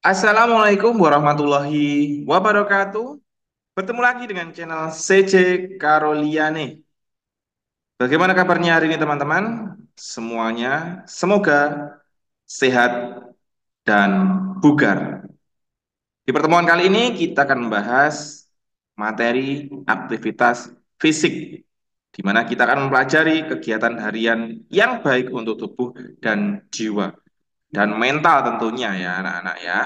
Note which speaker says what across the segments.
Speaker 1: Assalamualaikum warahmatullahi wabarakatuh. Bertemu lagi dengan channel CC Karoliane. Bagaimana kabarnya hari ini teman-teman? Semuanya semoga sehat dan bugar. Di pertemuan kali ini kita akan membahas materi aktivitas fisik, di mana kita akan mempelajari kegiatan harian yang baik untuk tubuh dan jiwa dan mental tentunya ya anak-anak ya.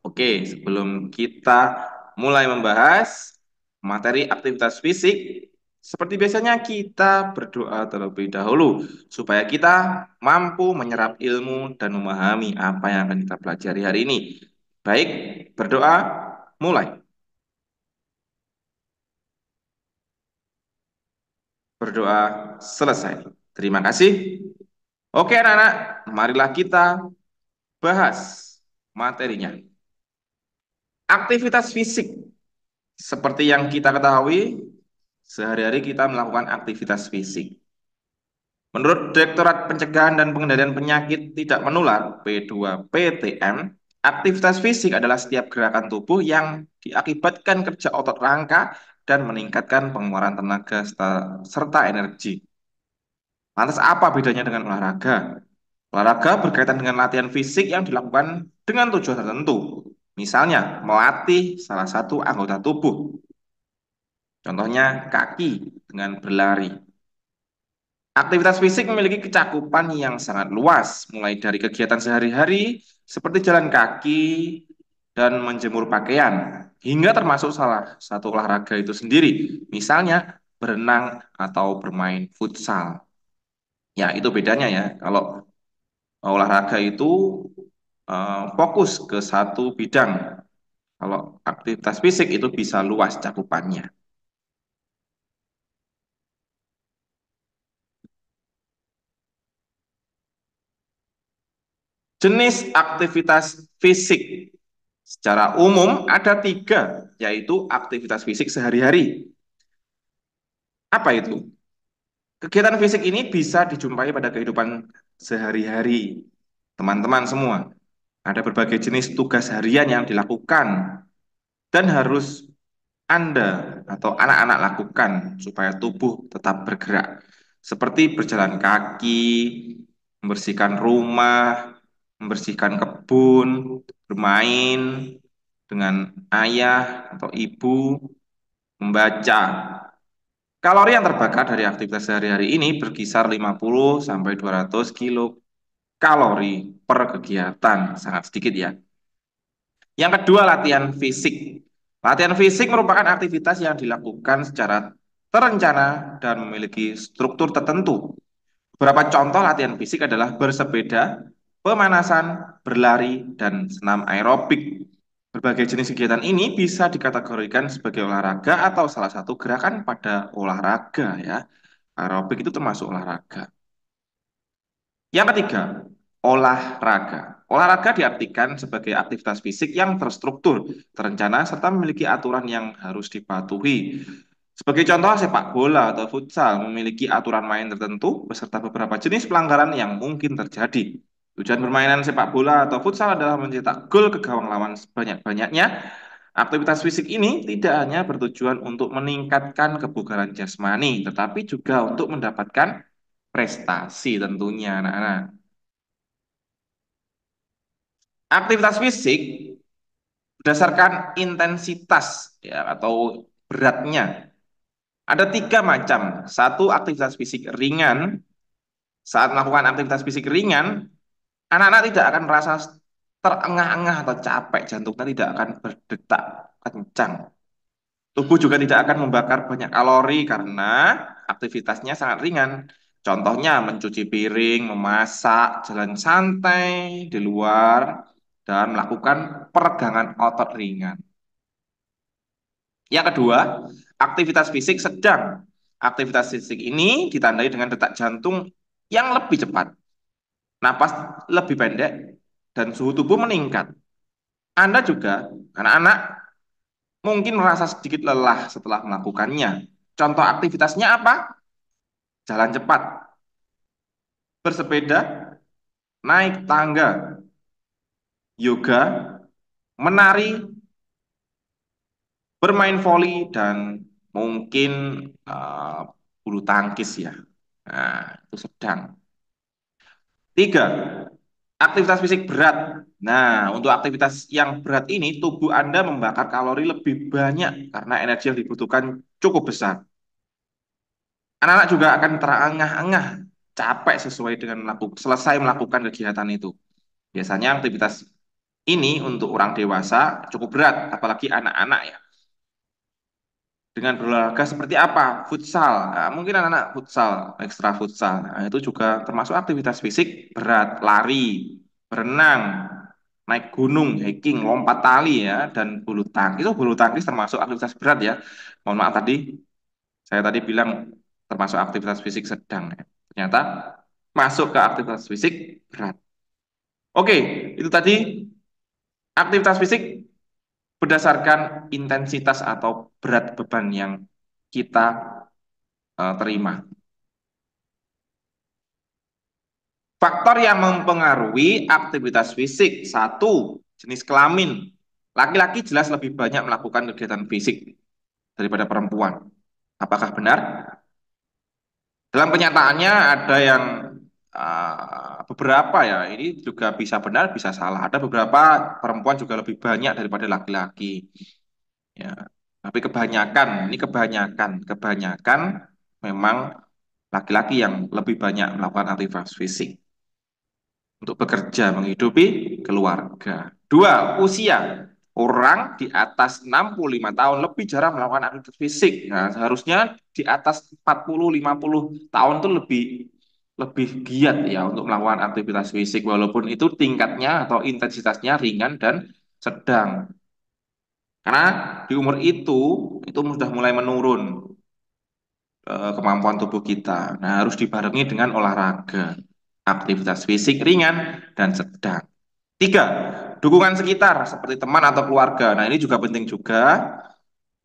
Speaker 1: Oke, sebelum kita mulai membahas materi aktivitas fisik, seperti biasanya kita berdoa terlebih dahulu supaya kita mampu menyerap ilmu dan memahami apa yang akan kita pelajari hari ini. Baik, berdoa mulai. Berdoa selesai. Terima kasih. Oke, anak-anak, marilah kita bahas materinya. Aktivitas fisik seperti yang kita ketahui, sehari-hari kita melakukan aktivitas fisik. Menurut Direktorat Pencegahan dan Pengendalian Penyakit Tidak Menular (P2PTM), aktivitas fisik adalah setiap gerakan tubuh yang diakibatkan kerja otot rangka dan meningkatkan pengeluaran tenaga serta energi. Lantas apa bedanya dengan olahraga? Olahraga berkaitan dengan latihan fisik yang dilakukan dengan tujuan tertentu. Misalnya, melatih salah satu anggota tubuh. Contohnya kaki dengan berlari. Aktivitas fisik memiliki cakupan yang sangat luas, mulai dari kegiatan sehari-hari seperti jalan kaki dan menjemur pakaian, hingga termasuk salah satu olahraga itu sendiri, misalnya berenang atau bermain futsal. Ya, itu bedanya ya. Kalau olahraga itu fokus ke satu bidang. Kalau aktivitas fisik itu bisa luas cakupannya. Jenis aktivitas fisik secara umum ada tiga, yaitu aktivitas fisik sehari-hari. Apa itu? Kegiatan fisik ini bisa dijumpai pada kehidupan sehari-hari teman-teman semua. Ada berbagai jenis tugas harian yang dilakukan dan harus Anda atau anak-anak lakukan supaya tubuh tetap bergerak. Seperti berjalan kaki, membersihkan rumah, membersihkan kebun, bermain dengan ayah atau ibu, membaca. Kalori yang terbakar dari aktivitas sehari-hari ini berkisar 50 sampai 200 kilokalori per kegiatan, sangat sedikit ya. Yang kedua, latihan fisik. Latihan fisik merupakan aktivitas yang dilakukan secara terencana dan memiliki struktur tertentu. Beberapa contoh latihan fisik adalah bersepeda, pemanasan, berlari, dan senam aerobik. Berbagai jenis kegiatan ini bisa dikategorikan sebagai olahraga atau salah satu gerakan pada olahraga ya. Aerobik itu termasuk olahraga. Yang ketiga, olahraga. Olahraga diartikan sebagai aktivitas fisik yang terstruktur, terencana, serta memiliki aturan yang harus dipatuhi. Sebagai contoh, sepak bola atau futsal memiliki aturan main tertentu beserta beberapa jenis pelanggaran yang mungkin terjadi. Tujuan permainan sepak bola atau futsal adalah mencetak gol ke gawang lawan sebanyak-banyaknya. Aktivitas fisik ini tidak hanya bertujuan untuk meningkatkan kebugaran jasmani, tetapi juga untuk mendapatkan prestasi tentunya, anak-anak. Aktivitas fisik berdasarkan intensitas ya atau beratnya. Ada tiga macam. Satu, aktivitas fisik ringan. Saat melakukan aktivitas fisik ringan, anak-anak tidak akan merasa terengah-engah atau capek. Jantungnya tidak akan berdetak kencang. Tubuh juga tidak akan membakar banyak kalori karena aktivitasnya sangat ringan. Contohnya mencuci piring, memasak, jalan santai di luar, dan melakukan peregangan otot ringan. Yang kedua, aktivitas fisik sedang. Aktivitas fisik ini ditandai dengan detak jantung yang lebih cepat, napas lebih pendek, dan suhu tubuh meningkat. Anda juga, anak-anak, mungkin merasa sedikit lelah setelah melakukannya. Contoh aktivitasnya apa? Jalan cepat, bersepeda, naik tangga, yoga, menari, bermain voli, dan mungkin eh, bulu tangkis ya. Nah, itu sedang. Tiga, aktivitas fisik berat. Nah, untuk aktivitas yang berat ini, tubuh Anda membakar kalori lebih banyak karena energi yang dibutuhkan cukup besar. Anak-anak juga akan terengah-engah, capek sesuai dengan selesai melakukan kegiatan itu. Biasanya aktivitas ini untuk orang dewasa cukup berat, apalagi anak-anak ya. Dengan berolahraga seperti apa? Futsal. Nah, mungkin anak-anak futsal, ekstra futsal. Nah, itu juga termasuk aktivitas fisik berat, lari, berenang, naik gunung, hiking, lompat tali ya, dan bulu tangkis. Itu bulu tangkis termasuk aktivitas berat ya. Mohon maaf tadi, saya tadi bilang termasuk aktivitas fisik sedang ya. Ternyata masuk ke aktivitas fisik berat. Oke, itu tadi aktivitas fisik berdasarkan intensitas atau berat beban yang kita terima. Faktor yang mempengaruhi aktivitas fisik. Satu, jenis kelamin. Laki-laki jelas lebih banyak melakukan kegiatan fisik daripada perempuan. Apakah benar? Dalam kenyataannya ada yang beberapa ya, ini juga bisa benar, bisa salah. Ada beberapa perempuan juga lebih banyak daripada laki-laki. Ya, tapi kebanyakan memang laki-laki yang lebih banyak melakukan aktivitas fisik untuk bekerja menghidupi keluarga. Dua, usia. Orang di atas 65 tahun lebih jarang melakukan aktivitas fisik. Nah, seharusnya di atas 40 50 tahun itu lebih giat ya untuk melakukan aktivitas fisik walaupun itu tingkatnya atau intensitasnya ringan dan sedang. Karena di umur itu sudah mulai menurun kemampuan tubuh kita. Nah, harus dibarengi dengan olahraga, aktivitas fisik ringan dan sedang. Tiga, dukungan sekitar seperti teman atau keluarga. Nah, ini juga penting juga,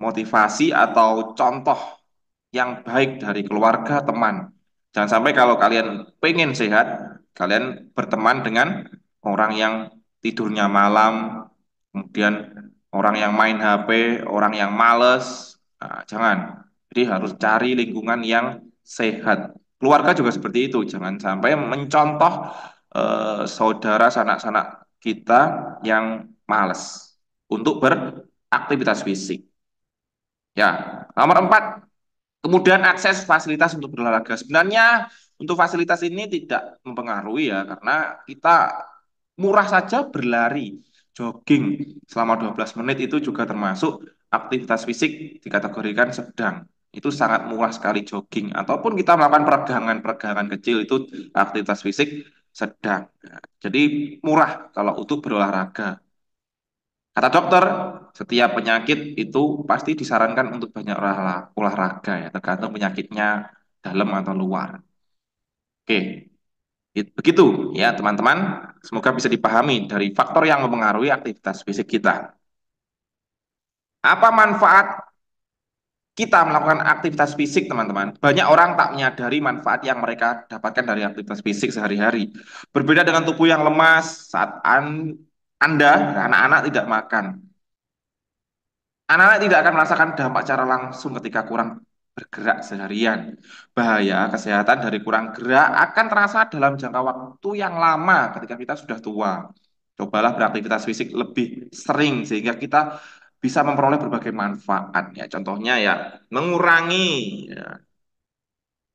Speaker 1: motivasi atau contoh yang baik dari keluarga, teman. Jangan sampai kalau kalian pengen sehat, kalian berteman dengan orang yang tidurnya malam, kemudian orang yang main HP, orang yang males. Nah, jangan. Jadi harus cari lingkungan yang sehat. Keluarga juga seperti itu. Jangan sampai mencontoh saudara sanak-sanak kita yang males untuk beraktivitas fisik. Ya, nomor empat, kemudian akses fasilitas untuk berolahraga. Sebenarnya untuk fasilitas ini tidak mempengaruhi ya, karena kita murah saja berlari, jogging selama 12 menit itu juga termasuk aktivitas fisik dikategorikan sedang. Itu sangat murah sekali jogging. Ataupun kita melakukan peregangan-peregangan kecil itu aktivitas fisik sedang. Jadi murah kalau untuk berolahraga. Kata dokter, setiap penyakit itu pasti disarankan untuk banyak olahraga ya, tergantung penyakitnya dalam atau luar. Oke, begitu ya teman-teman. Semoga bisa dipahami dari faktor yang mempengaruhi aktivitas fisik kita. Apa manfaat kita melakukan aktivitas fisik, teman-teman? Banyak orang tak menyadari manfaat yang mereka dapatkan dari aktivitas fisik sehari-hari. Berbeda dengan tubuh yang lemas saat Anda, anak-anak tidak makan. Anak-anak tidak akan merasakan dampak secara langsung ketika kurang bergerak seharian. Bahaya kesehatan dari kurang gerak akan terasa dalam jangka waktu yang lama ketika kita sudah tua. Cobalah beraktivitas fisik lebih sering sehingga kita bisa memperoleh berbagai manfaat. Ya, contohnya ya mengurangi ya,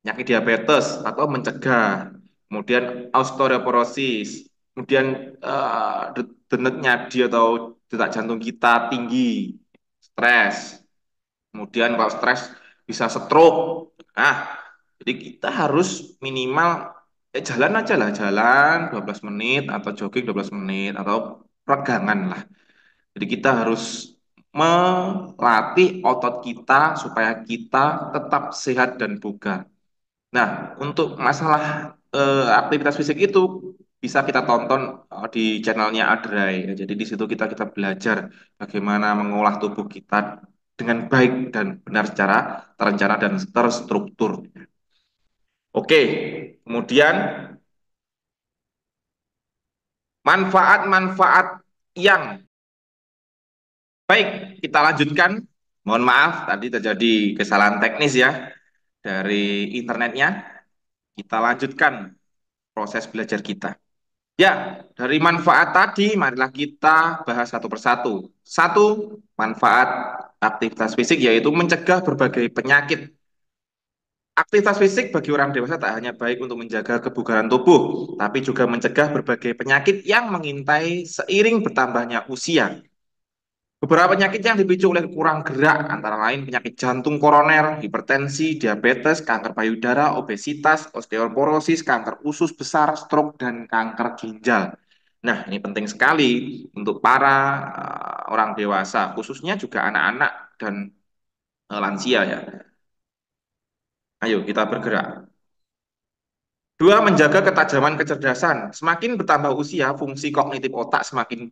Speaker 1: penyakit diabetes atau mencegah, kemudian osteoporosis, kemudian denyut nadi atau detak jantung kita tinggi, stres, kemudian kalau stres bisa stroke. Nah, jadi kita harus minimal jalan aja lah, jalan 12 menit atau jogging 12 menit atau peregangan lah. Jadi kita harus melatih otot kita supaya kita tetap sehat dan bugar. Nah, untuk masalah aktivitas fisik itu bisa kita tonton di channelnya Adrai. Ya. Jadi di situ kita belajar bagaimana mengolah tubuh kita dengan baik dan benar secara terencana dan terstruktur. Oke, kemudian manfaat-manfaat yang Baik, kita lanjutkan. Mohon maaf, tadi terjadi kesalahan teknis ya dari internetnya. Kita lanjutkan proses belajar kita. Ya, dari manfaat tadi, marilah kita bahas satu persatu. Satu, manfaat aktivitas fisik yaitu mencegah berbagai penyakit. Aktivitas fisik bagi orang dewasa tak hanya baik untuk menjaga kebugaran tubuh, tapi juga mencegah berbagai penyakit yang mengintai seiring bertambahnya usia. Beberapa penyakit yang dipicu oleh kurang gerak, antara lain penyakit jantung koroner, hipertensi, diabetes, kanker payudara, obesitas, osteoporosis, kanker usus besar, stroke, dan kanker ginjal. Nah, ini penting sekali untuk para orang dewasa, khususnya juga anak-anak dan lansia ya. Ayo kita bergerak. Dua, menjaga ketajaman kecerdasan. Semakin bertambah usia, fungsi kognitif otak semakin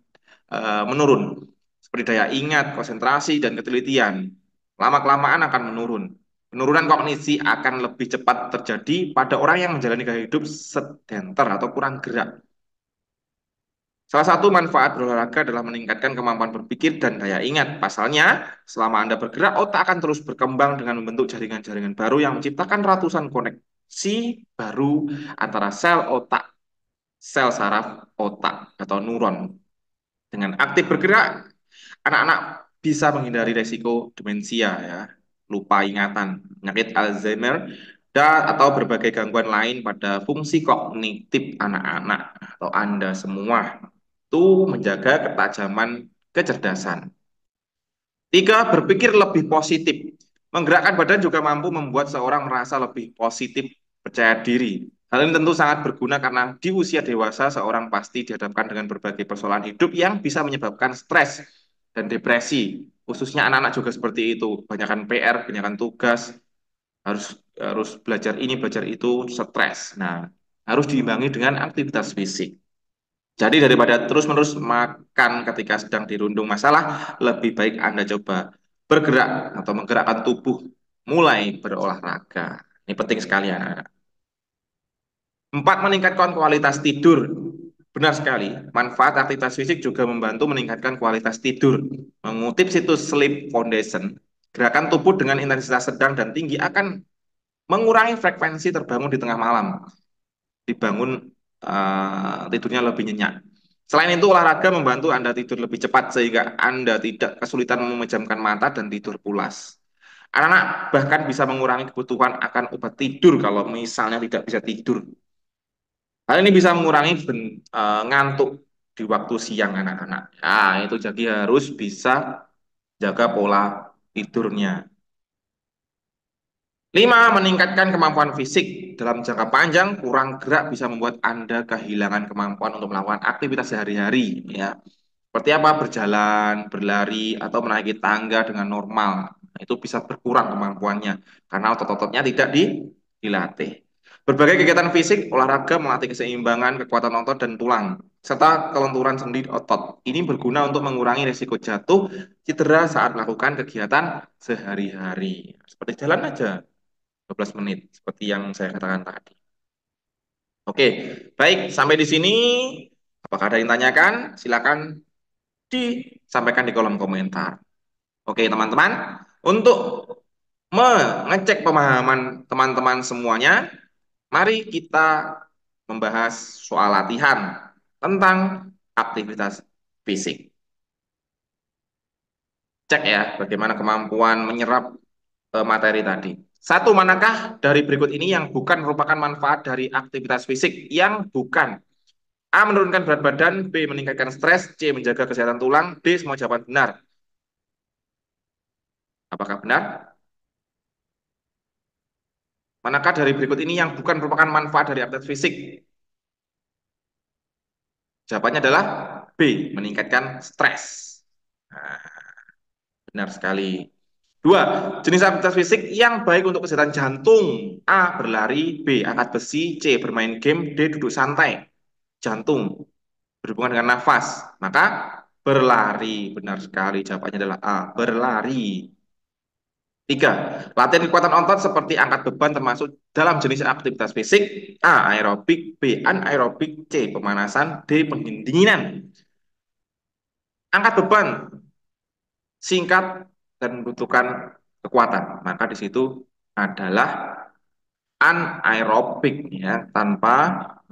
Speaker 1: menurun. Seperti daya ingat, konsentrasi, dan ketelitian. Lama-kelamaan akan menurun. Penurunan kognisi akan lebih cepat terjadi pada orang yang menjalani gaya hidup sedenter atau kurang gerak. Salah satu manfaat berolahraga adalah meningkatkan kemampuan berpikir dan daya ingat. Pasalnya, selama Anda bergerak, otak akan terus berkembang dengan membentuk jaringan-jaringan baru yang menciptakan ratusan koneksi baru antara sel otak, sel saraf otak atau neuron. Dengan aktif bergerak, anak-anak bisa menghindari resiko demensia ya, lupa ingatan, penyakit Alzheimer, dan atau berbagai gangguan lain pada fungsi kognitif anak-anak atau Anda semua. Itu menjaga ketajaman kecerdasan. Tiga, berpikir lebih positif. Menggerakkan badan juga mampu membuat seorang merasa lebih positif, percaya diri. Hal ini tentu sangat berguna karena di usia dewasa seorang pasti dihadapkan dengan berbagai persoalan hidup yang bisa menyebabkan stres dan depresi. Khususnya anak-anak juga seperti itu. Banyakkan PR, banyakkan tugas, harus harus belajar ini, belajar itu, stres. Nah, harus diimbangi dengan aktivitas fisik. Jadi daripada terus-menerus makan ketika sedang dirundung masalah, lebih baik Anda coba bergerak atau menggerakkan tubuh, mulai berolahraga. Ini penting sekali anak-anak. Empat, meningkatkan kualitas tidur. Benar sekali, manfaat aktivitas fisik juga membantu meningkatkan kualitas tidur. Mengutip situs Sleep Foundation, gerakan tubuh dengan intensitas sedang dan tinggi akan mengurangi frekuensi terbangun di tengah malam, dibangun tidurnya lebih nyenyak. Selain itu, olahraga membantu Anda tidur lebih cepat sehingga Anda tidak kesulitan memejamkan mata dan tidur pulas. Anak-anak bahkan bisa mengurangi kebutuhan akan obat tidur kalau misalnya tidak bisa tidur. Hal ini bisa mengurangi ngantuk di waktu siang anak-anak. Nah, itu jadi harus bisa jaga pola tidurnya. Lima, meningkatkan kemampuan fisik. Dalam jangka panjang, kurang gerak bisa membuat Anda kehilangan kemampuan untuk melakukan aktivitas sehari-hari, ya. Seperti apa? Berjalan, berlari, atau menaiki tangga dengan normal. Itu bisa berkurang kemampuannya karena otot-ototnya tidak dilatih. Berbagai kegiatan fisik, olahraga melatih keseimbangan, kekuatan otot dan tulang, serta kelenturan sendi otot. Ini berguna untuk mengurangi risiko jatuh, cedera saat melakukan kegiatan sehari-hari. Seperti jalan aja, 12 menit, seperti yang saya katakan tadi. Oke, baik, sampai di sini. Apakah ada yang tanyakan? Silakan disampaikan di kolom komentar. Oke, teman-teman, untuk mengecek pemahaman teman-teman semuanya, mari kita membahas soal latihan tentang aktivitas fisik. Cek ya, bagaimana kemampuan menyerap materi tadi. Satu, manakah dari berikut ini yang bukan merupakan manfaat dari aktivitas fisik? Yang bukan. A, menurunkan berat badan, B, meningkatkan stres, C, menjaga kesehatan tulang, D, semua jawaban benar. Apakah benar? Manakah dari berikut ini yang bukan merupakan manfaat dari aktivitas fisik? Jawabannya adalah B, meningkatkan stres. Nah, benar sekali. Dua, jenis aktivitas fisik yang baik untuk kesehatan jantung. A, berlari, B, angkat besi, C, bermain game, D, duduk santai. Jantung, berhubungan dengan nafas. Maka berlari, benar sekali. Jawabannya adalah A, berlari. Tiga, latihan kekuatan otot seperti angkat beban termasuk dalam jenis aktivitas fisik. A, aerobik, B, anaerobik, C, pemanasan, D, pendinginan. Angkat beban singkat, dan membutuhkan kekuatan. Maka di situ adalah anaerobik ya, tanpa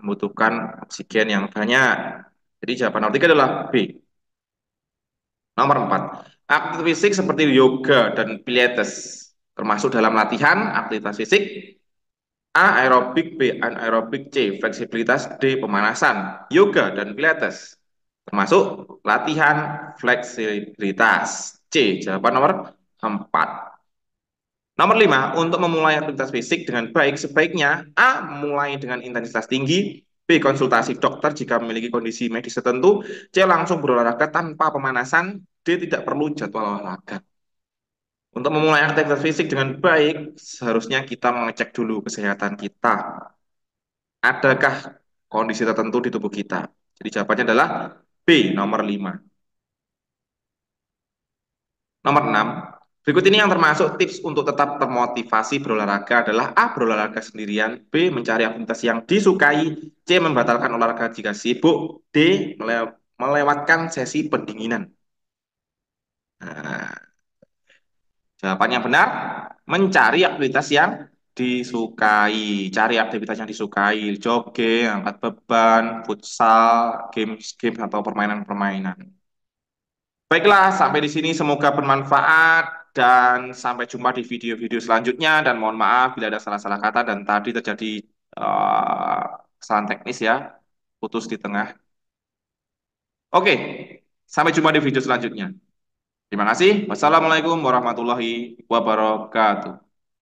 Speaker 1: membutuhkan oksigen yang banyak. Jadi jawaban nomor 3 adalah B. Nomor 4, aktivitas fisik seperti yoga dan pilates termasuk dalam latihan aktivitas fisik. A. Aerobik. B. Anaerobik. C. Fleksibilitas. D. Pemanasan. Yoga dan pilates termasuk latihan fleksibilitas. C. Jawaban nomor 4. Nomor 5, untuk memulai aktivitas fisik dengan baik, sebaiknya A. Mulai dengan intensitas tinggi. B. Konsultasi dokter jika memiliki kondisi medis tertentu. C. Langsung berolahraga tanpa pemanasan. D. Tidak perlu jadwal olahraga. Untuk memulai aktivitas fisik dengan baik, seharusnya kita mengecek dulu kesehatan kita. Adakah kondisi tertentu di tubuh kita? Jadi jawabannya adalah B. Nomor 5. Nomor 6, berikut ini yang termasuk tips untuk tetap termotivasi berolahraga adalah A. Berolahraga sendirian. B. Mencari aktivitas yang disukai. C. Membatalkan olahraga jika sibuk. D. Melewatkan sesi pendinginan. Nah, jawaban yang benar, mencari aktivitas yang disukai. Cari aktivitas yang disukai. Jogging, angkat beban, futsal, games-games atau permainan-permainan. Baiklah, sampai di sini semoga bermanfaat dan sampai jumpa di video-video selanjutnya dan mohon maaf bila ada salah-salah kata dan tadi terjadi eh, kesalahan teknis ya, putus di tengah. Oke, sampai jumpa di video selanjutnya. Terima kasih. Wassalamualaikum warahmatullahi wabarakatuh.